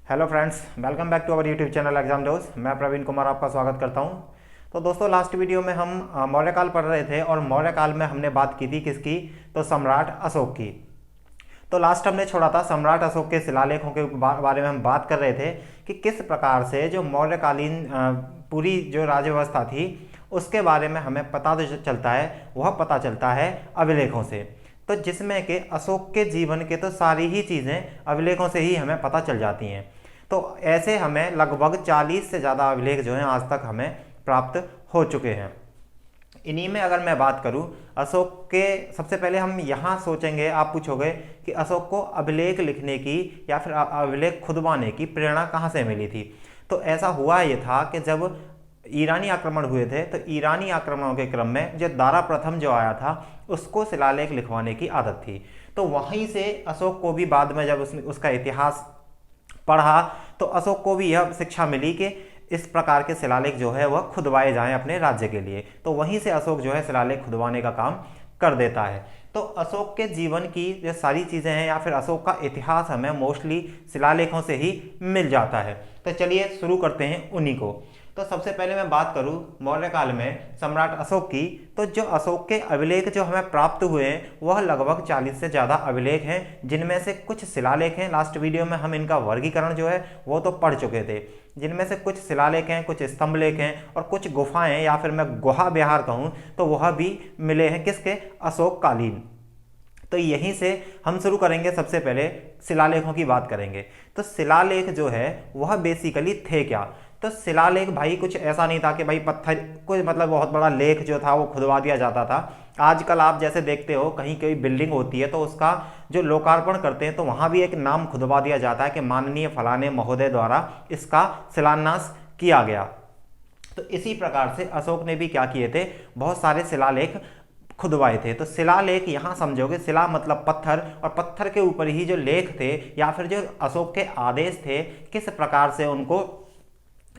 Hello friends, welcome back to our YouTube channel exam dose. मैं प्रवीण कुमार आपका स्वागत करता हूं। तो दोस्तों, लास्ट वीडियो में हम मौर्यकाल पढ़ रहे थे और मौर्यकाल में हमने बात की थी किसकी? तो सम्राट अशोक की। तो लास्ट हमने छोड़ा था सम्राट अशोक के शिलालेखों के बारे में हम बात कर रहे थे कि किस प्रकार से जो मौर्यकालीन पूरी जो राज्य व्यवस्था थी उसके बारे में हमें पता जो चलता है वह पता चलता है अभिलेखों से। तो जिसमें कि अशोक के जीवन के तो सारी ही चीज़ें अभिलेखों से ही हमें पता चल जाती हैं। तो ऐसे हमें लगभग 40 से ज़्यादा अभिलेख जो हैं आज तक हमें प्राप्त हो चुके हैं। इन्हीं में अगर मैं बात करूं अशोक के, सबसे पहले हम यहाँ सोचेंगे, आप पूछोगे कि अशोक को अभिलेख लिखने की या फिर अभिलेख खुदवाने की प्रेरणा कहाँ से मिली थी। तो ऐसा हुआ ये था कि जब ईरानी आक्रमण हुए थे तो ईरानी आक्रमणों के क्रम में जो दारा प्रथम जो आया था उसको शिलालेख लिखवाने की आदत थी। तो वहीं से अशोक को भी बाद में जब उसका इतिहास पढ़ा तो अशोक को भी यह शिक्षा मिली कि इस प्रकार के शिलालेख जो है वह खुदवाए जाएं अपने राज्य के लिए। तो वहीं से अशोक जो है शिलालेख खुदवाने का काम कर देता है। तो अशोक के जीवन की जो सारी चीज़ें हैं या फिर अशोक का इतिहास हमें मोस्टली शिलालेखों से ही मिल जाता है। तो चलिए शुरू करते हैं उन्हीं को। तो सबसे पहले मैं बात करूं मौर्य काल में सम्राट अशोक की, तो जो अशोक के अभिलेख जो हमें प्राप्त हुए हैं वह लगभग 40 से ज़्यादा अभिलेख हैं, जिनमें से कुछ शिलालेख हैं। लास्ट वीडियो में हम इनका वर्गीकरण जो है वो तो पढ़ चुके थे। जिनमें से कुछ शिलालेख हैं, कुछ स्तंभ लेख हैं और कुछ गुफाएं या फिर मैं गुहा विहार कहूँ तो वह भी मिले हैं किसके? अशोक कालीन। तो यहीं से हम शुरू करेंगे। सबसे पहले शिलालेखों की बात करेंगे। तो शिलालेख जो है वह बेसिकली थे क्या? तो शिलालेख भाई कुछ ऐसा नहीं था कि भाई पत्थर कोई मतलब बहुत बड़ा लेख जो था वो खुदवा दिया जाता था। आजकल आप जैसे देखते हो कहीं कोई बिल्डिंग होती है तो उसका जो लोकार्पण करते हैं तो वहाँ भी एक नाम खुदवा दिया जाता है कि माननीय फलाने महोदय द्वारा इसका शिलान्यास किया गया। तो इसी प्रकार से अशोक ने भी क्या किए थे, बहुत सारे शिलालेख खुदवाए थे। तो शिलालेख यहाँ समझोगे, शिला मतलब पत्थर और पत्थर के ऊपर ही जो लेख थे या फिर जो अशोक के आदेश थे किस प्रकार से उनको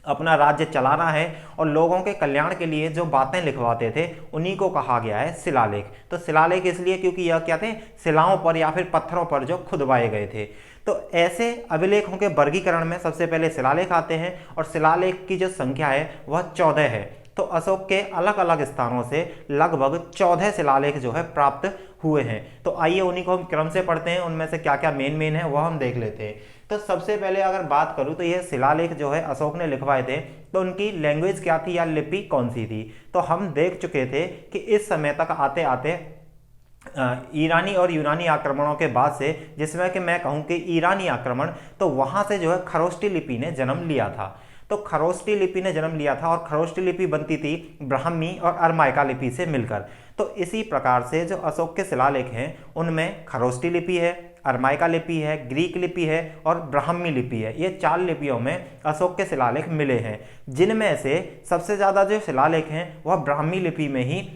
अपना राज्य चलाना है और लोगों के कल्याण के लिए जो बातें लिखवाते थे उन्हीं को कहा गया है शिलालेख। तो शिलालेख इसलिए क्योंकि यह क्या थे, शिलाओं पर या फिर पत्थरों पर जो खुदवाए गए थे। तो ऐसे अभिलेखों के वर्गीकरण में सबसे पहले शिलालेख आते हैं और शिलालेख की जो संख्या है वह 14 है। तो अशोक के अलग अलग स्थानों से लगभग 14 शिलालेख जो है प्राप्त हुए हैं। तो आइए उन्हीं को हम क्रम से पढ़ते हैं, उनमें से क्या क्या मेन है वह हम देख लेते हैं। तो सबसे पहले अगर बात करूं तो यह शिलालेख जो है अशोक ने लिखवाए थे तो उनकी लैंग्वेज क्या थी या लिपि कौन सी थी। तो हम देख चुके थे कि इस समय तक आते आते ईरानी और यूनानी आक्रमणों के बाद से, जिसमें कि मैं कहूं कि ईरानी आक्रमण, तो वहां से जो है खरोष्टी लिपि ने जन्म लिया था। तो खरोष्टी लिपि ने जन्म लिया था और खरोष्टी लिपि बनती थी ब्राह्मी और अरमाइका लिपि से मिलकर। तो इसी प्रकार से जो अशोक के शिलालेख हैं उनमें खरोष्टी लिपि है, अरमाइका लिपि है, ग्रीक लिपि है और ब्राह्मी लिपि है। ये 4 लिपियों में अशोक के शिलालेख मिले हैं, जिनमें से सबसे ज़्यादा जो शिलालेख हैं वह ब्राह्मी लिपि में ही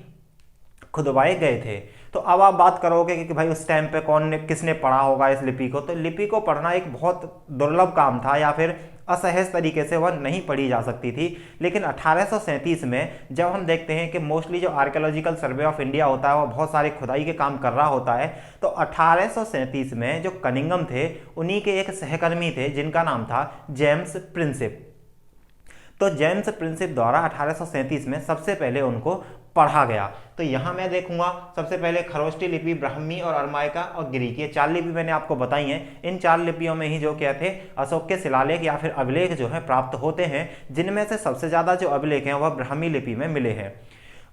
खुदवाए गए थे। तो अब आप बात करोगे कि भाई उस टाइम पे कौन ने किसने पढ़ा होगा इस लिपि को। तो लिपि को पढ़ना एक बहुत दुर्लभ काम था या फिर असहज तरीके से वह नहीं पढ़ी जा सकती थी। लेकिन 1837 में जब हम देखते हैं कि मोस्टली जो आर्कियोलॉजिकल सर्वे ऑफ इंडिया होता है वह बहुत सारे खुदाई के काम कर रहा होता है, तो 1837 में जो कनिंगम थे उन्हीं के एक सहकर्मी थे जिनका नाम था जेम्स प्रिंसिप। तो जेम्स प्रिंसिप द्वारा 1837 में सबसे पहले उनको पढ़ा गया। तो यहां मैं देखूंगा सबसे पहले खरोष्टी लिपि, ब्राह्मी और अरमाइका और ग्रीक, ये 4 लिपि मैंने आपको बताई हैं। इन 4 लिपियों में ही जो क्या थे अशोक के शिलालेख या फिर अभिलेख जो है प्राप्त होते हैं, जिनमें से सबसे ज्यादा जो अभिलेख हैं वह ब्राह्मी लिपि में मिले हैं।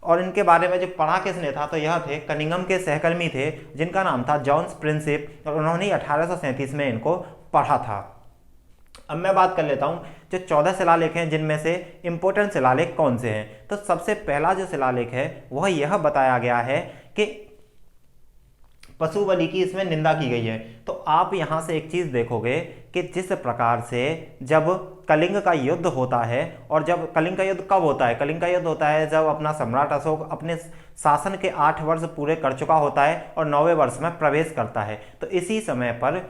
और इनके बारे में जो पढ़ा किसने था, तो यह थे कनिंगम के सहकर्मी थे जिनका नाम था जॉन्स प्रिंसिप, और उन्होंने 1837 में इनको पढ़ा था। अब मैं बात कर लेता हूं जो 14 शिलालेख हैं जिनमें से इंपोर्टेंट शिलालेख कौन से हैं। तो सबसे पहला जो शिलालेख है वह यह बताया गया है कि पशु बलि की इसमें निंदा की गई है। तो आप यहां से एक चीज देखोगे कि जिस प्रकार से जब कलिंग का युद्ध होता है, और जब कलिंग का युद्ध कब होता है, कलिंग का युद्ध होता है जब अपना सम्राट अशोक अपने शासन के 8 वर्ष पूरे कर चुका होता है और 9वें वर्ष में प्रवेश करता है। तो इसी समय पर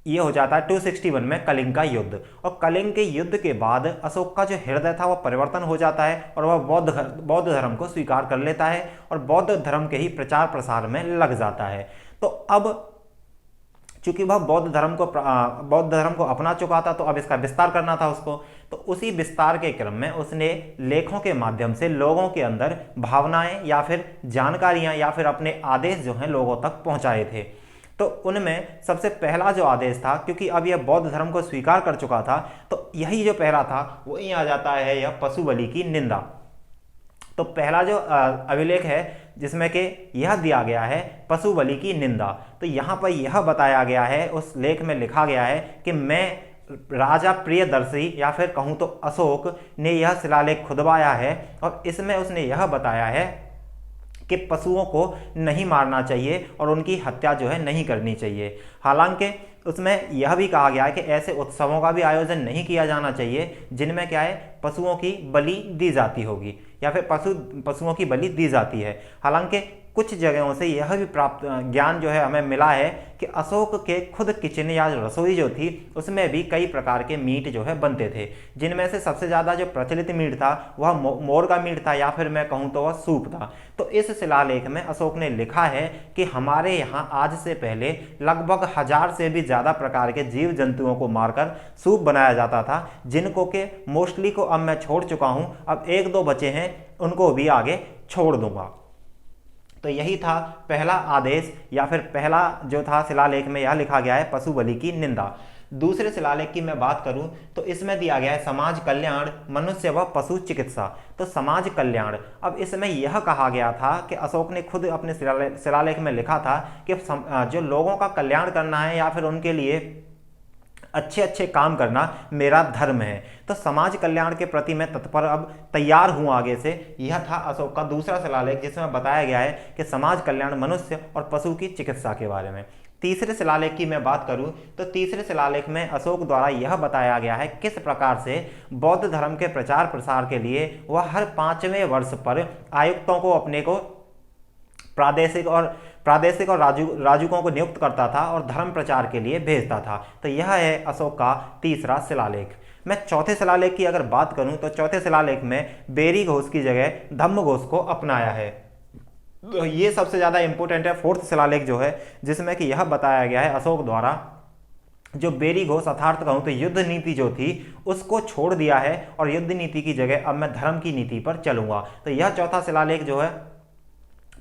ये हो जाता है 261 में कलिंग का युद्ध। और कलिंग के युद्ध के बाद अशोक का जो हृदय था वह परिवर्तन हो जाता है और वह बौद्ध धर्म को स्वीकार कर लेता है और बौद्ध धर्म के ही प्रचार प्रसार में लग जाता है। तो अब चूंकि वह बौद्ध धर्म को अपना चुका था, तो अब इसका विस्तार करना था उसको। तो उसी विस्तार के क्रम में उसने लेखों के माध्यम से लोगों के अंदर भावनाएं या फिर जानकारियां या फिर अपने आदेश जो हैं लोगों तक पहुंचाए थे। तो उनमें सबसे पहला जो आदेश था, क्योंकि अब यह बौद्ध धर्म को स्वीकार कर चुका था, तो यही जो पहला था वही आ जाता है यह पशु बलि की निंदा। तो पहला जो अभिलेख है जिसमें कि यह दिया गया है पशु बलि की निंदा, तो यहाँ पर यह बताया गया है, उस लेख में लिखा गया है कि मैं राजा प्रियदर्शी या फिर कहूँ तो अशोक ने यह शिलालेख खुदवाया है, और इसमें उसने यह बताया है कि पशुओं को नहीं मारना चाहिए और उनकी हत्या जो है नहीं करनी चाहिए। हालांकि उसमें यह भी कहा गया है कि ऐसे उत्सवों का भी आयोजन नहीं किया जाना चाहिए जिनमें क्या है पशुओं की बलि दी जाती होगी या फिर पशुओं की बलि दी जाती है। हालांकि कुछ जगहों से यह भी प्राप्त ज्ञान जो है हमें मिला है कि अशोक के खुद किचन या रसोई जो थी उसमें भी कई प्रकार के मीट जो है बनते थे, जिनमें से सबसे ज़्यादा जो प्रचलित मीट था वह मोर का मीट था या फिर मैं कहूँ तो वह सूप था। तो इस शिलालेख में अशोक ने लिखा है कि हमारे यहाँ आज से पहले लगभग 1000 से भी ज़्यादा प्रकार के जीव जंतुओं को मारकर सूप बनाया जाता था, जिनको के मोस्टली को अब मैं छोड़ चुका हूँ, अब 1-2 बचे हैं उनको भी आगे छोड़ दूंगा। तो यही था पहला आदेश या फिर पहला जो था शिलालेख में यह लिखा गया है पशु बलि की निंदा। दूसरे शिलालेख की मैं बात करूं तो इसमें दिया गया है समाज कल्याण, मनुष्य व पशु चिकित्सा। तो समाज कल्याण, अब इसमें यह कहा गया था कि अशोक ने खुद अपने शिलालेख में लिखा था कि जो लोगों का कल्याण करना है या फिर उनके लिए अच्छे अच्छे काम करना मेरा धर्म है। तो समाज कल्याण के प्रति मैं तत्पर अब तैयार हूं आगे से। यह था अशोक का दूसरा शिलालेख जिसमें बताया गया है कि समाज कल्याण, मनुष्य और पशु की चिकित्सा के बारे में। तीसरे शिलालेख की मैं बात करूं तो तीसरे शिलालेख में अशोक द्वारा यह बताया गया है किस प्रकार से बौद्ध धर्म के प्रचार प्रसार के लिए वह हर 5वें वर्ष पर आयुक्तों को अपने को प्रादेशिक और राजूकों को नियुक्त करता था और धर्म प्रचार के लिए भेजता था। तो यह है अशोक का तीसरा शिलालेख। मैं चौथे शिलालेख की अगर बात करूं तो चौथे शिलालेख में बेरी घोष की जगह धम्म घोष को अपनाया है। तो ये सबसे ज़्यादा इंपॉर्टेंट है फोर्थ शिलालेख जो है, जिसमें कि यह बताया गया है अशोक द्वारा जो बेरी घोष अर्थात कहूँ तो युद्ध नीति जो थी उसको छोड़ दिया है और युद्ध नीति की जगह अब मैं धर्म की नीति पर चलूंगा। तो यह चौथा शिलालेख जो है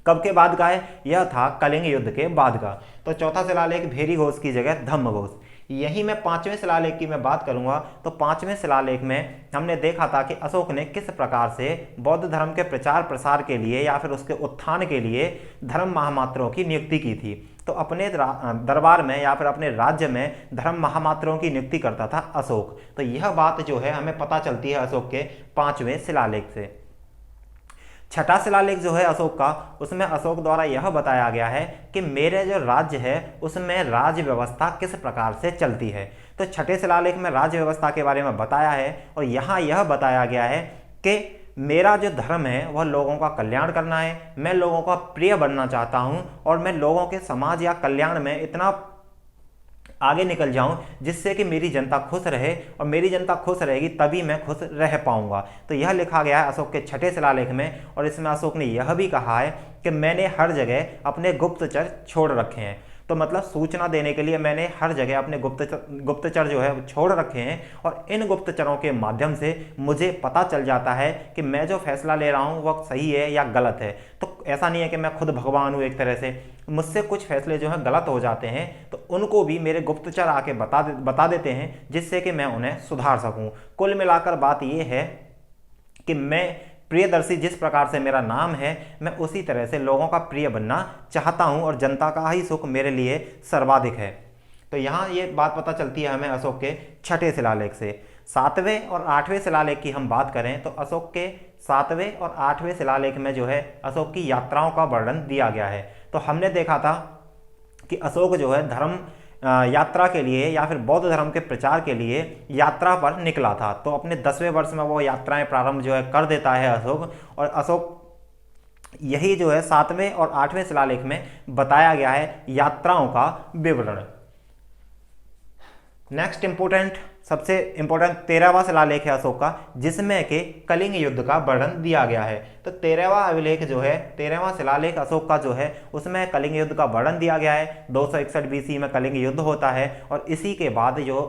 कब के बाद का है, यह था कलिंग युद्ध के बाद का। तो चौथा शिलालेख भेरी घोष की जगह धम्म घोष। यही मैं 5वें शिलालेख की मैं बात करूंगा तो 5वें शिलालेख में हमने देखा था कि अशोक ने किस प्रकार से बौद्ध धर्म के प्रचार प्रसार के लिए या फिर उसके उत्थान के लिए धर्म महामात्रों की नियुक्ति की थी। तो अपने दरबार में या फिर अपने राज्य में धर्म महामात्रों की नियुक्ति करता था अशोक। तो यह बात जो है हमें पता चलती है अशोक के 5वें शिलालेख से। छठा शिलालेख जो है अशोक का, उसमें अशोक द्वारा यह बताया गया है कि मेरे जो राज्य है उसमें राज्य व्यवस्था किस प्रकार से चलती है। तो छठे शिलालेख में राज्य व्यवस्था के बारे में बताया है और यहाँ यह बताया गया है कि मेरा जो धर्म है वह लोगों का कल्याण करना है, मैं लोगों का प्रिय बनना चाहता हूँ और मैं लोगों के समाज या कल्याण में इतना आगे निकल जाऊं जिससे कि मेरी जनता खुश रहे और मेरी जनता खुश रहेगी तभी मैं खुश रह पाऊंगा। तो यह लिखा गया है अशोक के छठे शिलालेख में। और इसमें अशोक ने यह भी कहा है कि मैंने हर जगह अपने गुप्तचर छोड़ रखे हैं। तो मतलब सूचना देने के लिए मैंने हर जगह अपने गुप्तचर जो है छोड़ रखे हैं और इन गुप्तचरों के माध्यम से मुझे पता चल जाता है कि मैं जो फैसला ले रहा हूँ वह सही है या गलत है। तो ऐसा नहीं है कि मैं खुद भगवान हूँ, एक तरह से मुझसे कुछ फैसले जो हैं गलत हो जाते हैं तो उनको भी मेरे गुप्तचर आके बता देते हैं जिससे कि मैं उन्हें सुधार सकूँ। कुल मिलाकर बात ये है कि मैं प्रियदर्शी जिस प्रकार से मेरा नाम है मैं उसी तरह से लोगों का प्रिय बनना चाहता हूं और जनता का ही सुख मेरे लिए सर्वाधिक है। तो यहाँ ये बात पता चलती है हमें अशोक के छठे शिलालेख से। 7वें और 8वें शिलालेख की हम बात करें तो अशोक के 7वें और 8वें शिलालेख में जो है अशोक की यात्राओं का वर्णन दिया गया है। तो हमने देखा था कि अशोक जो है धर्म यात्रा के लिए या फिर बौद्ध धर्म के प्रचार के लिए यात्रा पर निकला था। तो अपने 10वें वर्ष में वो यात्राएं प्रारंभ जो है कर देता है अशोक। और अशोक यही जो है 7वें और 8वें शिलालेख में बताया गया है यात्राओं का विवरण। नेक्स्ट इंपोर्टेंट, सबसे इंपोर्टेंट 13वां शिलालेख है अशोक का, जिसमें कि कलिंग युद्ध का वर्णन दिया गया है। तो 13वां अभिलेख जो है, 13वां शिलालेख अशोक का जो है, उसमें कलिंग युद्ध का वर्णन दिया गया है। 261 BC में कलिंग युद्ध होता है और इसी के बाद जो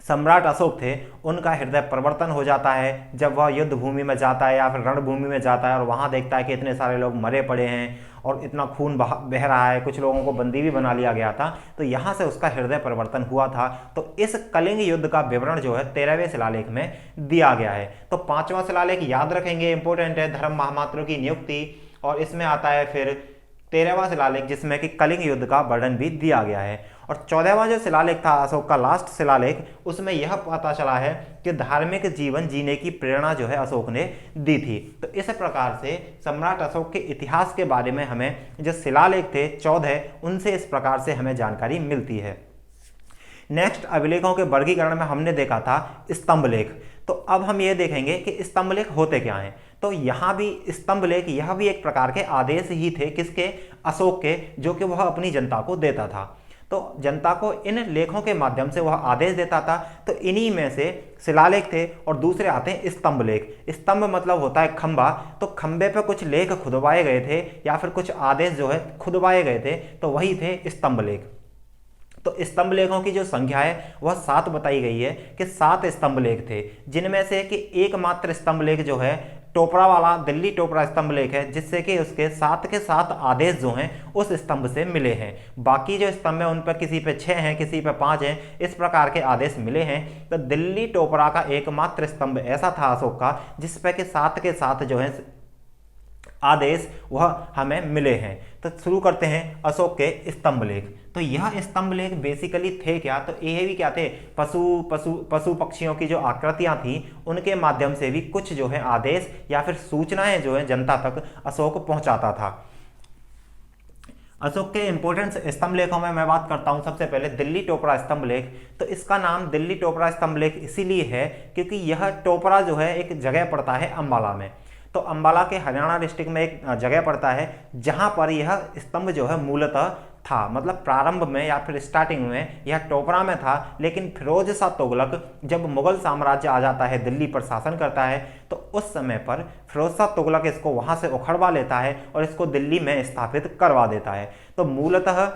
सम्राट अशोक थे उनका हृदय परिवर्तन हो जाता है जब वह युद्ध भूमि में जाता है या फिर रणभूमि में जाता है और वहां देखता है कि इतने सारे लोग मरे पड़े हैं और इतना खून बह रहा है, कुछ लोगों को बंदी भी बना लिया गया था। तो यहाँ से उसका हृदय परिवर्तन हुआ था। तो इस कलिंग युद्ध का विवरण जो है 13वें शिलालेख में दिया गया है। तो 5वां शिलालेख याद रखेंगे, इंपोर्टेंट है, धर्म महामात्रों की नियुक्ति, और इसमें आता है फिर 13वां शिलालेख जिसमें कि कलिंग युद्ध का वर्णन भी दिया गया है। और 14वां जो शिलालेख था अशोक का, लास्ट शिलालेख, उसमें यह पता चला है कि धार्मिक जीवन जीने की प्रेरणा जो है अशोक ने दी थी। तो इस प्रकार से सम्राट अशोक के इतिहास के बारे में हमें जो शिलालेख थे 14, उनसे इस प्रकार से हमें जानकारी मिलती है। नेक्स्ट अभिलेखों के वर्गीकरण में हमने देखा था स्तंभ लेख। तो अब हम ये देखेंगे कि स्तंभ लेख होते क्या हैं। तो यहाँ भी स्तंभ लेख, यह भी एक प्रकार के आदेश ही थे, किसके? अशोक के, जो कि वह अपनी जनता को देता था। तो जनता को इन लेखों के माध्यम से वह आदेश देता था। तो इन्हीं में से शिलालेख थे और दूसरे आते हैं स्तंभ लेख। स्तंभ मतलब होता है खंबा। तो खंबे पे कुछ लेख खुदवाए गए थे या फिर कुछ आदेश जो है खुदवाए गए थे, तो वही थे स्तंभ लेख। तो स्तंभ लेखों की जो संख्या है वह 7 बताई गई है कि 7 स्तंभ लेख थे, जिनमें से कि एकमात्र स्तंभ लेख जो है टोपरा वाला दिल्ली टोपरा स्तंभ लेख है, जिससे कि उसके 7 के 7 आदेश जो हैं उस स्तंभ से मिले हैं। बाकी जो स्तंभ है उन पर किसी पे 6 हैं, किसी पे 5 हैं, इस प्रकार के आदेश मिले हैं। तो दिल्ली टोपरा का एकमात्र स्तंभ ऐसा था अशोक का जिस पे कि 7 के 7 जो है आदेश वह हमें मिले हैं। तो शुरू करते हैं अशोक के स्तंभ लेख। तो यह स्तंभ लेख बेसिकली थे क्या? तो ये भी क्या थे? पशु पक्षियों की जो आकृतियां थी उनके माध्यम से भी कुछ जो है आदेश या फिर सूचनाएं जो है जनता तक अशोक पहुंचाता था। अशोक के इंपोर्टेंट स्तंभ लेखों में मैं बात करता हूं सबसे पहले दिल्ली टोपरा स्तंभ लेख। तो इसका नाम दिल्ली टोपरा स्तंभ लेख इसीलिए है क्योंकि यह टोपरा जो है एक जगह पड़ता है अंबाला में। तो अंबाला के हरियाणा डिस्ट्रिक्ट में एक जगह पड़ता है जहां पर यह स्तंभ जो है मूलतः था, मतलब प्रारंभ में या फिर स्टार्टिंग में यह टोपरा में था। लेकिन फिरोज शाह तुगलक जब मुगल साम्राज्य आ जाता है, दिल्ली पर शासन करता है, तो उस समय पर फिरोज शाह तुगलक इसको वहां से उखड़वा लेता है और इसको दिल्ली में स्थापित करवा देता है। तो मूलतः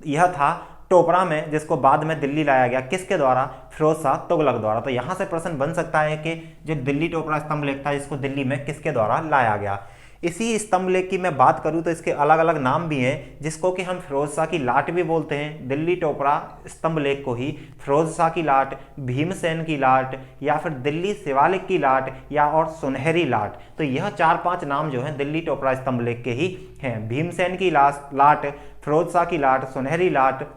यह था टोपरा में, जिसको बाद में दिल्ली लाया गया, किसके द्वारा? फिरोज शाह तुगलक द्वारा। तो यहां से प्रश्न बन सकता है कि जो दिल्ली टोपरा स्तंभ लेख था इसको दिल्ली में किसके द्वारा लाया गया। इसी स्तंभ लेख की मैं बात करूं तो इसके अलग अलग नाम भी हैं, जिसको कि हम फिरोज शाह की लाट भी बोलते हैं। दिल्ली टोपरा स्तंभ लेख को ही फिरोज शाह की लाट, भीमसेन की लाट, या फिर दिल्ली शिवालिक की लाट, या और सुनहरी लाट। तो यह 4-5 नाम जो हैं दिल्ली टोपरा स्तंभ लेख के ही हैं। भीमसेन की लाट, फिरोज शाह की लाट, सुनहरी लाट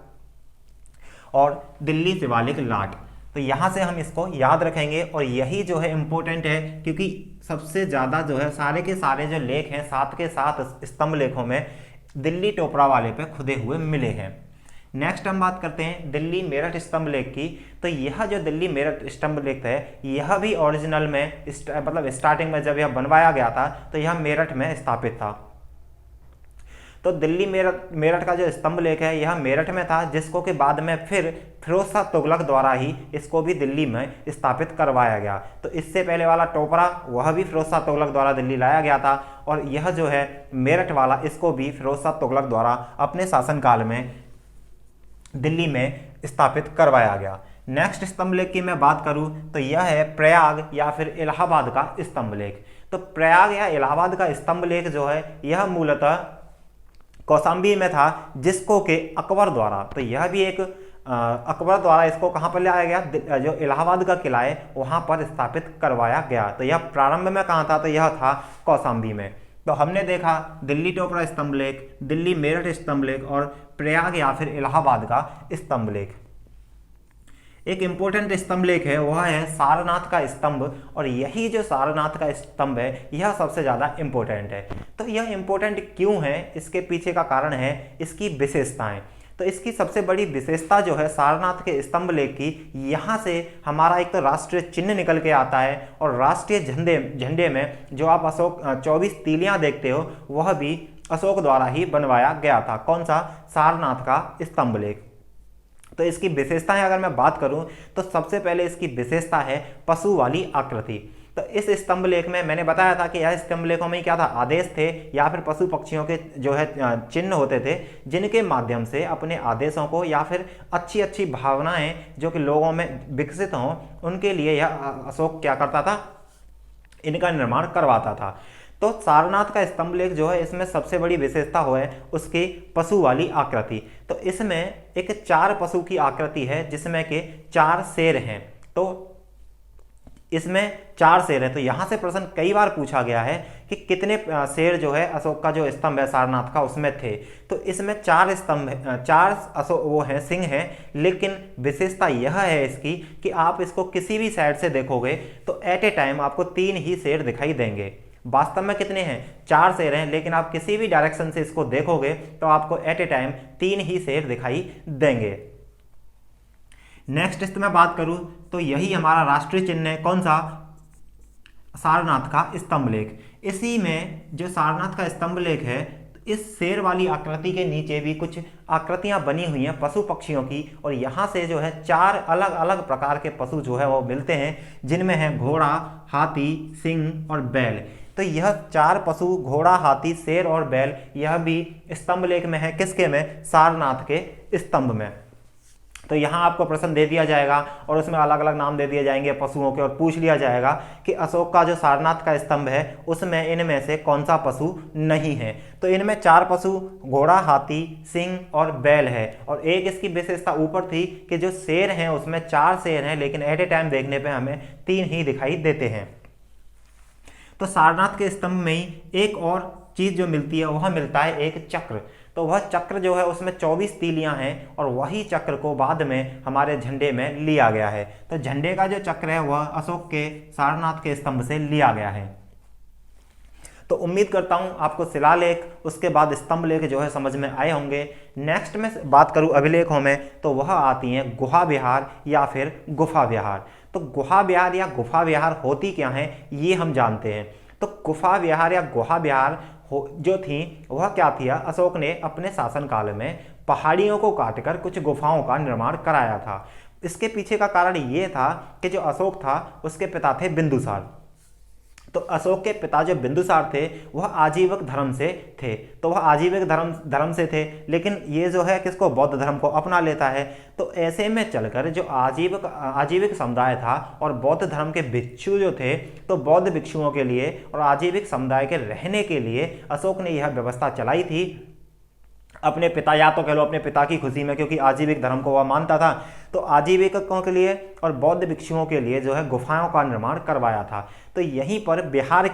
और दिल्ली शिवालिक लाट। तो यहाँ से हम इसको याद रखेंगे और यही जो है इम्पोर्टेंट है क्योंकि सबसे ज़्यादा जो है सारे के सारे जो लेख हैं 7 के 7 स्तंभ लेखों में दिल्ली टोपरा वाले पे खुदे हुए मिले हैं। नेक्स्ट हम बात करते हैं दिल्ली मेरठ स्तंभ लेख की। तो यह जो दिल्ली मेरठ स्तंभ लेख है यह भी ओरिजिनल में मतलब स्टार्टिंग में जब यह बनवाया गया था तो यह मेरठ में स्थापित था। तो दिल्ली मेरठ का जो स्तंभ लेख है यह मेरठ में था, जिसको कि बाद में फिर फिरोज शाह तुगलक द्वारा ही इसको भी दिल्ली में स्थापित करवाया गया। तो इससे पहले वाला टोपरा वह भी फिरोज शाह तुगलक द्वारा दिल्ली लाया गया था और यह जो है मेरठ वाला इसको भी फिरोज शाह तुगलक द्वारा अपने शासनकाल में दिल्ली में स्थापित करवाया गया। नेक्स्ट स्तंभ लेख की मैं बात करूं तो यह है प्रयाग या फिर इलाहाबाद का स्तंभ लेख। तो प्रयाग या इलाहाबाद का स्तंभ लेख जो है यह मूलतः कौशाम्बी में था, जिसको कि अकबर द्वारा, तो यह भी एक अकबर द्वारा इसको कहाँ पर लाया गया? जो इलाहाबाद का किला है वहाँ पर स्थापित करवाया गया। तो यह प्रारंभ में कहाँ था? तो यह था कौशाम्बी में। तो हमने देखा दिल्ली टोपरा स्तंभ लेख, दिल्ली मेरठ स्तंभ लेख और प्रयाग या फिर इलाहाबाद का स्तंभ लेख। एक इंपॉर्टेंट स्तंभ लेख है वह है सारनाथ का स्तंभ, और यही जो सारनाथ का स्तंभ है यह सबसे ज़्यादा इम्पोर्टेंट है। तो यह इम्पोर्टेंट क्यों है? इसके पीछे का कारण है इसकी विशेषताएं। तो इसकी सबसे बड़ी विशेषता जो है सारनाथ के स्तंभ लेख की, यहाँ से हमारा एक तो राष्ट्रीय चिन्ह निकल के आता है और राष्ट्रीय झंडे में जो आप अशोक 24 तीलियां देखते हो वह भी अशोक द्वारा ही बनवाया गया था। कौन सा? सारनाथ का स्तंभ लेख। तो इसकी विशेषताएं अगर मैं बात करूं तो सबसे पहले इसकी विशेषता है पशु वाली आकृति। तो इस स्तंभ लेख में मैंने बताया था कि यह स्तंभ लेखों में क्या था, आदेश थे या फिर पशु पक्षियों के जो है चिन्ह होते थे, जिनके माध्यम से अपने आदेशों को या फिर अच्छी अच्छी भावनाएं जो कि लोगों में विकसित हों, उनके लिए यह अशोक क्या करता था, इनका निर्माण करवाता था। तो सारनाथ का स्तंभ लेख जो है, इसमें सबसे बड़ी विशेषता हो है उसकी पशु वाली आकृति। तो इसमें एक 4 पशु की आकृति है जिसमें के 4 शेर हैं। तो इसमें 4 शेर हैं। तो यहां से प्रश्न कई बार पूछा गया है कि कितने शेर जो है अशोक का जो स्तंभ है सारनाथ का उसमें थे। तो इसमें 4 स्तंभ, 4 अशोक वो हैं, सिंह हैं। लेकिन विशेषता यह है इसकी कि आप इसको किसी भी साइड से देखोगे तो एट ए टाइम आपको 3 ही शेर दिखाई देंगे। वास्तव में कितने हैं, 4 शेर हैं, लेकिन आप किसी भी डायरेक्शन से इसको देखोगे तो आपको एट ए टाइम 3 ही शेर दिखाई देंगे। नेक्स्ट इस मैं बात करूं तो यही हमारा राष्ट्रीय चिन्ह है, कौन सा, सारनाथ का स्तंभ लेख। इसी में जो सारनाथ का स्तंभ लेख है, इस शेर वाली आकृति के नीचे भी कुछ आकृतियां बनी हुई हैं पशु पक्षियों की, और यहां से जो है 4 अलग अलग प्रकार के पशु जो है वो मिलते हैं, जिनमें है घोड़ा, हाथी, सिंह और बैल। तो यह 4 पशु, घोड़ा, हाथी, शेर और बैल, यह भी स्तंभ लेख में है, किसके में, सारनाथ के स्तंभ में। तो यहाँ आपको प्रश्न दे दिया जाएगा और उसमें अलग अलग नाम दे दिए जाएंगे पशुओं के, और पूछ लिया जाएगा कि अशोक का जो सारनाथ का स्तंभ है उसमें इनमें से कौन सा पशु नहीं है। तो इनमें 4 पशु, घोड़ा, हाथी, सिंह और बैल है। और एक इसकी विशेषता ऊपर थी कि जो शेर हैं उसमें 4 शेर हैं, लेकिन एट ए टाइम देखने पे हमें 3 ही दिखाई देते हैं। तो सारनाथ के स्तंभ में ही एक और चीज जो मिलती है वह मिलता है एक चक्र। तो वह चक्र जो है उसमें 24 तीलियां हैं, और वही चक्र को बाद में हमारे झंडे में लिया गया है। तो झंडे का जो चक्र है वह अशोक के सारनाथ के स्तंभ से लिया गया है। तो उम्मीद करता हूं आपको शिलालेख, उसके बाद स्तंभ लेख जो है समझ में आए होंगे। नेक्स्ट में बात करूं अभिलेखों में, तो वह आती हैं गुहा विहार या फिर गुफा विहार। तो गुहा विहार या गुफा विहार होती क्या है ये हम जानते हैं। तो गुफा विहार या गुहा विहार जो थी वह क्या थी, अशोक ने अपने शासनकाल में पहाड़ियों को काटकर कुछ गुफाओं का निर्माण कराया था। इसके पीछे का कारण ये था कि जो अशोक था उसके पिता थे बिंदुसार। तो अशोक के पिता जो बिंदुसार थे वह आजीविक धर्म से थे। तो वह आजीविक धर्म से थे, लेकिन ये जो है किसको, बौद्ध धर्म को अपना लेता है। तो ऐसे में चलकर जो आजीविक समुदाय था और बौद्ध धर्म के भिक्षु जो थे, तो बौद्ध भिक्षुओं के लिए और आजीविक समुदाय के रहने के लिए अशोक ने यह व्यवस्था चलाई थी अपने पिता, या तो कह लो अपने पिता की खुशी में, क्योंकि आजीविक धर्म को वह मानता था। तो आजीविकों के लिए और बौद्ध भिक्षुओं के लिए जो है गुफाओं का निर्माण करवाया था। तो यहीं पर बिहार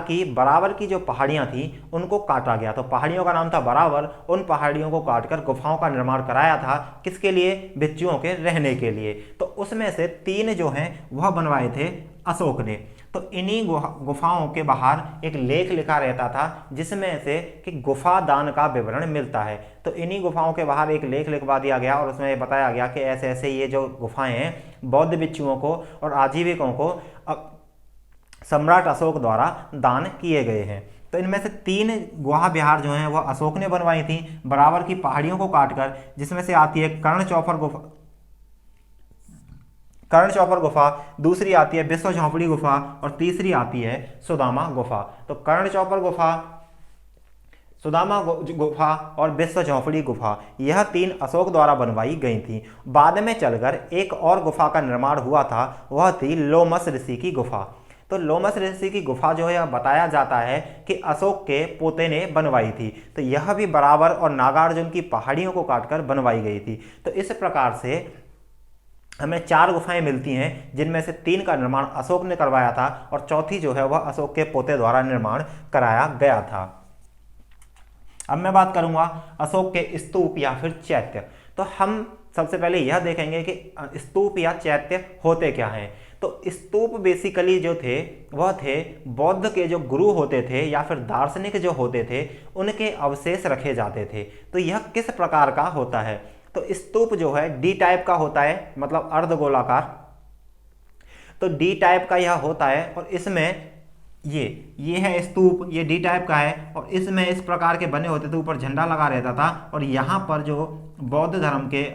की बरावर की जो पहाड़ियां थी उनको काटा गया। तो पहाड़ियों का नाम था बरावर, उन पहाड़ियों को काटकर गुफाओं का निर्माण कराया था, किसके लिए, भिक्षुओं के रहने के लिए। तो उसमें से 3 जो हैं वह बनवाए थे अशोक ने। तो इन्हीं गुफाओं के बाहर एक लेख लिखा रहता था जिसमें से कि गुफा दान का विवरण मिलता है। तो इन्हीं गुफाओं के बाहर एक लेख लिखवा दिया गया और उसमें बताया गया कि ऐसे ऐसे ये जो गुफाएं हैं बौद्ध भिक्षुओं को और आजीविकों को सम्राट अशोक द्वारा दान किए गए हैं। तो इनमें से 3 गुहा विहार जो हैं वह अशोक ने बनवाई थी बराबर की पहाड़ियों को काटकर, जिसमें से आती है कर्ण चौपर गुफा, दूसरी आती है विश्व झोंपड़ी गुफा और तीसरी आती है सुदामा गुफा। तो कर्ण चौपर गुफा, सुदामा गुफा और विश्व झोंपड़ी गुफा, यह 3 अशोक द्वारा बनवाई गई थी। बाद में चलकर एक और गुफा का निर्माण हुआ था, वह थी लोमस ऋषि की गुफा। तो लोमस ऋषि की गुफा जो है बताया जाता है कि अशोक के पोते ने बनवाई थी। तो यह भी बराबर और नागार्जुन की पहाड़ियों को काटकर बनवाई गई थी। तो इस प्रकार से हमें 4 गुफाएं मिलती हैं, जिनमें से 3 का निर्माण अशोक ने करवाया था और चौथी जो है वह अशोक के पोते द्वारा निर्माण कराया गया था। अब मैं बात करूंगा अशोक के स्तूप या फिर चैत्य। तो हम सबसे पहले यह देखेंगे कि स्तूप या चैत्य होते क्या हैं। तो स्तूप बेसिकली जो थे वह थे बौद्ध के जो गुरु होते थे या फिर दार्शनिक जो होते थे उनके अवशेष रखे जाते थे। तो यह किस प्रकार का होता है, तो स्तूप जो है डी टाइप का होता है, मतलब अर्धगोलाकार। तो डी टाइप का यह होता है और इसमें ये है स्तूप, ये डी टाइप का है और इसमें इस प्रकार के बने होते थे, ऊपर झंडा लगा रहता था और यहाँ पर जो बौद्ध धर्म के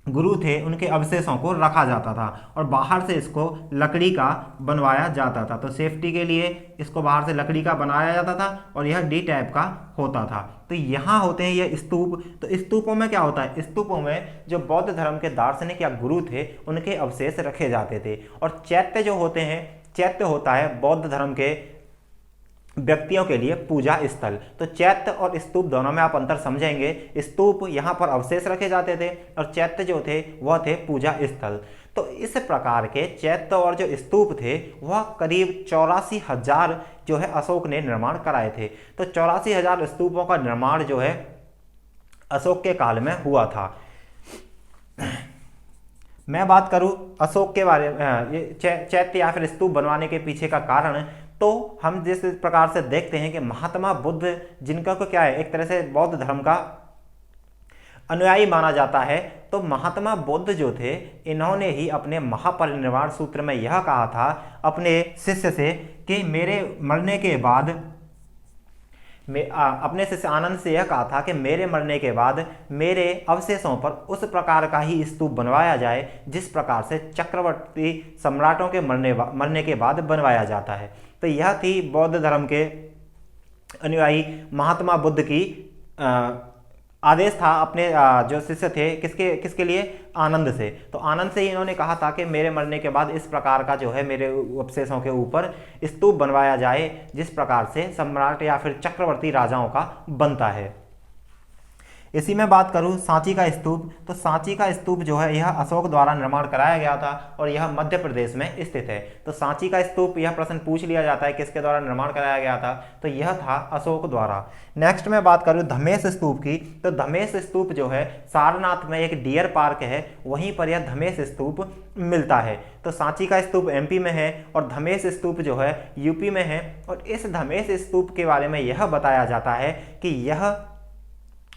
गुरु थे उनके अवशेषों को रखा जाता था और बाहर से इसको लकड़ी का बनवाया जाता था। तो सेफ्टी के लिए इसको बाहर से लकड़ी का बनाया जाता था और यह डी टाइप का होता था। तो यहाँ होते हैं ये स्तूप। तो स्तूपों में क्या होता है, स्तूपों में जो बौद्ध धर्म के दार्शनिक या गुरु थे उनके अवशेष रखे जाते थे। और चैत्य जो होते हैं, चैत्य होता है बौद्ध धर्म के व्यक्तियों के लिए पूजा स्थल। तो चैत्य और स्तूप दोनों में आप अंतर समझेंगे। स्तूप यहाँ पर अवशेष रखे जाते थे और चैत्य जो थे वह थे पूजा स्थल। तो इस प्रकार के चैत्य और जो स्तूप थे वह करीब 84,000 जो है अशोक ने निर्माण कराए थे। तो 84,000 स्तूपों का निर्माण जो है अशोक के काल में हुआ था। मैं बात करूं अशोक के बारे में, चैत्य या फिर स्तूप बनवाने के पीछे का कारण, तो हम जिस प्रकार से देखते हैं कि महात्मा बुद्ध, जिनका को क्या है, एक तरह से बौद्ध धर्म का अनुयायी माना जाता है, तो महात्मा बुद्ध जो थे इन्होंने ही अपने महापरिनिर्वाण सूत्र में यह कहा था अपने शिष्य से कि मेरे मरने के बाद, अपने शिष्य आनंद से यह कहा था कि मेरे मरने के बाद मेरे अवशेषों पर उस प्रकार का ही स्तूप बनवाया जाए जिस प्रकार से चक्रवर्ती सम्राटों के मरने के बाद बनवाया जाता है। तो यह थी बौद्ध धर्म के अनुयायी महात्मा बुद्ध की आदेश था अपने जो शिष्य थे किसके लिए, आनंद से। तो आनंद से ही इन्होंने कहा था कि मेरे मरने के बाद इस प्रकार का जो है मेरे अवशेषों के ऊपर स्तूप बनवाया जाए जिस प्रकार से सम्राट या फिर चक्रवर्ती राजाओं का बनता है। इसी में बात करूं सांची का स्तूप, तो सांची का स्तूप जो है यह अशोक द्वारा निर्माण कराया गया था और यह मध्य प्रदेश में स्थित है। तो सांची का स्तूप, यह प्रश्न पूछ लिया जाता है किसके द्वारा निर्माण कराया गया था, तो यह था अशोक द्वारा। नेक्स्ट में बात करूं धमेश स्तूप की, तो धमेश स्तूप जो है सारनाथ में एक डियर पार्क है, वहीं पर यह धमेश स्तूप मिलता है। तो सांची का स्तूप एमपी में है और धमेश स्तूप जो है यूपी में है। और इस धमेश स्तूप के बारे में यह बताया जाता है कि यह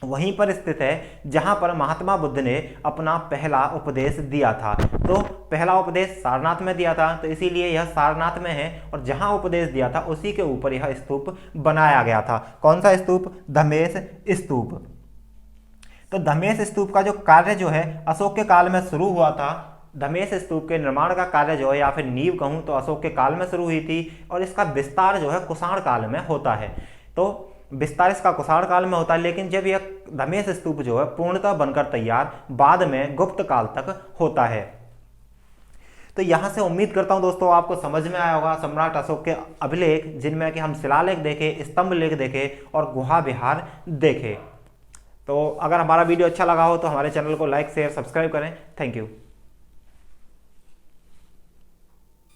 वहीं पर स्थित है जहां पर महात्मा बुद्ध ने अपना पहला उपदेश दिया था। तो पहला उपदेश सारनाथ में दिया था, तो इसीलिए यह सारनाथ में है और जहां उपदेश दिया था उसी के ऊपर यह स्तूप बनाया गया था। कौन सा स्तूप, धमेश स्तूप। तो धमेश स्तूप का जो कार्य जो है अशोक के काल में शुरू हुआ था। धमेश स्तूप के निर्माण का कार्य जो है या फिर नींव कहूं तो अशोक के काल में शुरू हुई थी और इसका विस्तार जो है कुषाण काल में होता है। तो विस्तार इसका कुषाण काल में होता है, लेकिन जब यह धमेश स्तूप जो है पूर्णतः बनकर तैयार बाद में गुप्त काल तक होता है। तो यहां से उम्मीद करता हूं दोस्तों आपको समझ में आया होगा सम्राट अशोक के अभिलेख, जिनमें कि हम शिलालेख देखे, स्तंभ लेख देखे और गुहा विहार देखे। तो अगर हमारा वीडियो अच्छा लगा हो तो हमारे चैनल को लाइक शेयर सब्सक्राइब करें। Thank you.